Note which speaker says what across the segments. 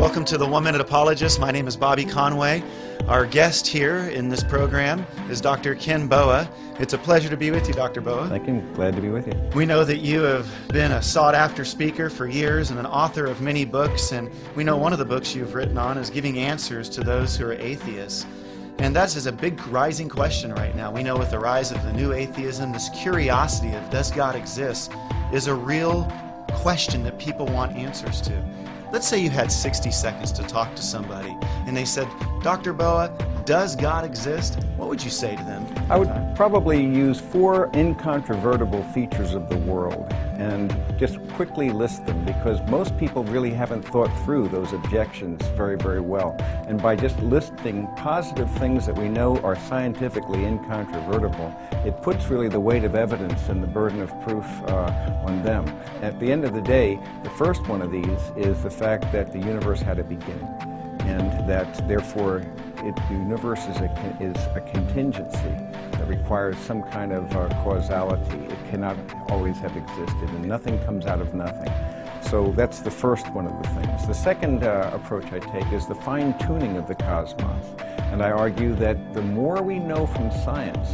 Speaker 1: Welcome to the 1 Minute Apologist. My name is Bobby Conway. Our guest here in this program is Dr. Ken Boa. It's a pleasure to be with you, Dr. Boa.
Speaker 2: Thank you. Glad to be with you.
Speaker 1: We know that you have been a sought-after speaker for years and an author of many books, and we know one of the books you've written on is giving answers to those who are atheists. And that is a big rising question right now. We know with the rise of the new atheism, this curiosity of does God exist is a real question that people want answers to. Let's say you had 60 seconds to talk to somebody and they said, Dr. Boa, does God exist? What would you say to them?
Speaker 2: I would probably use 4 incontrovertible features of the world and just quickly list them, because most people really haven't thought through those objections very, very well. And by just listing positive things that we know are scientifically incontrovertible, it puts really the weight of evidence and the burden of proof on them. At the end of the day, the first one of these is the fact that the universe had a beginning, and that therefore the universe is a contingency that requires some kind of causality. It cannot always have existed, and nothing comes out of nothing. So that's the first one of the things. The second approach I take is the fine-tuning of the cosmos. And I argue that the more we know from science,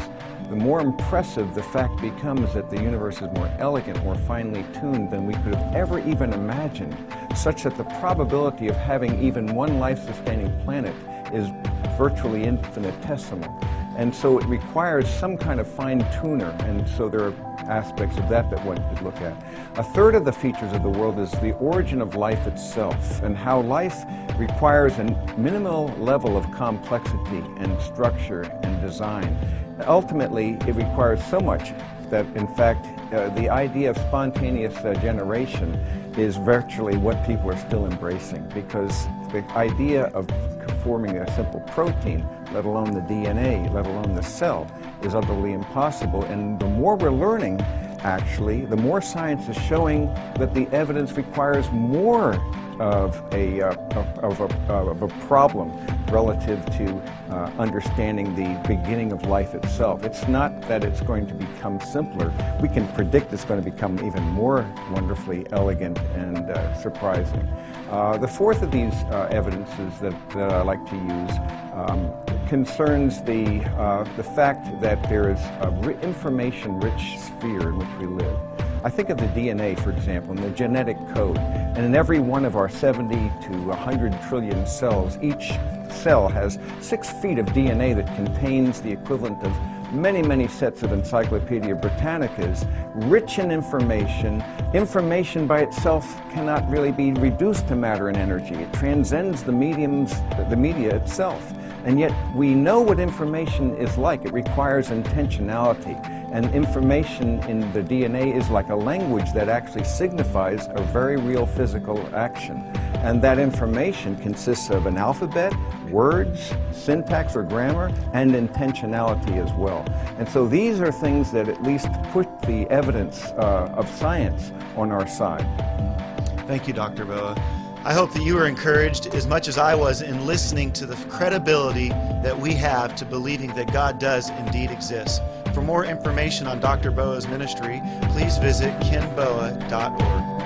Speaker 2: the more impressive the fact becomes that the universe is more elegant, more finely tuned than we could have ever even imagined, such that the probability of having even one life-sustaining planet is virtually infinitesimal. And so it requires some kind of fine-tuner, and so there are aspects of that one could look at. A third of the features of the world is the origin of life itself, and how life requires a minimal level of complexity and structure and design. Ultimately, it requires so much that, in fact, the idea of spontaneous generation is virtually what people are still embracing, because the idea of forming a simple protein, let alone the DNA, let alone the cell, is utterly impossible. And the more we're learning, actually, the more science is showing that the evidence requires more of a problem relative to understanding the beginning of life itself. It's not that it's going to become simpler. We can predict it's going to become even more wonderfully elegant and surprising. The fourth of these evidences that I like to use concerns the fact that there is an information-rich sphere in which we live. I think of the DNA, for example, and the genetic code. And in every one of our 70 to 100 trillion cells, each cell has 6 feet of DNA that contains the equivalent of many, many sets of Encyclopedia Britannicas, rich in information. Information by itself cannot really be reduced to matter and energy. It transcends the media itself. And yet we know what information is like. It requires intentionality. And information in the DNA is like a language that actually signifies a very real physical action. And that information consists of an alphabet, words, syntax or grammar, and intentionality as well. And so these are things that at least put the evidence of science on our side.
Speaker 1: Thank you, Dr. Boa. I hope that you were encouraged as much as I was in listening to the credibility that we have to believing that God does indeed exist. For more information on Dr. Boa's ministry, please visit kenboa.org.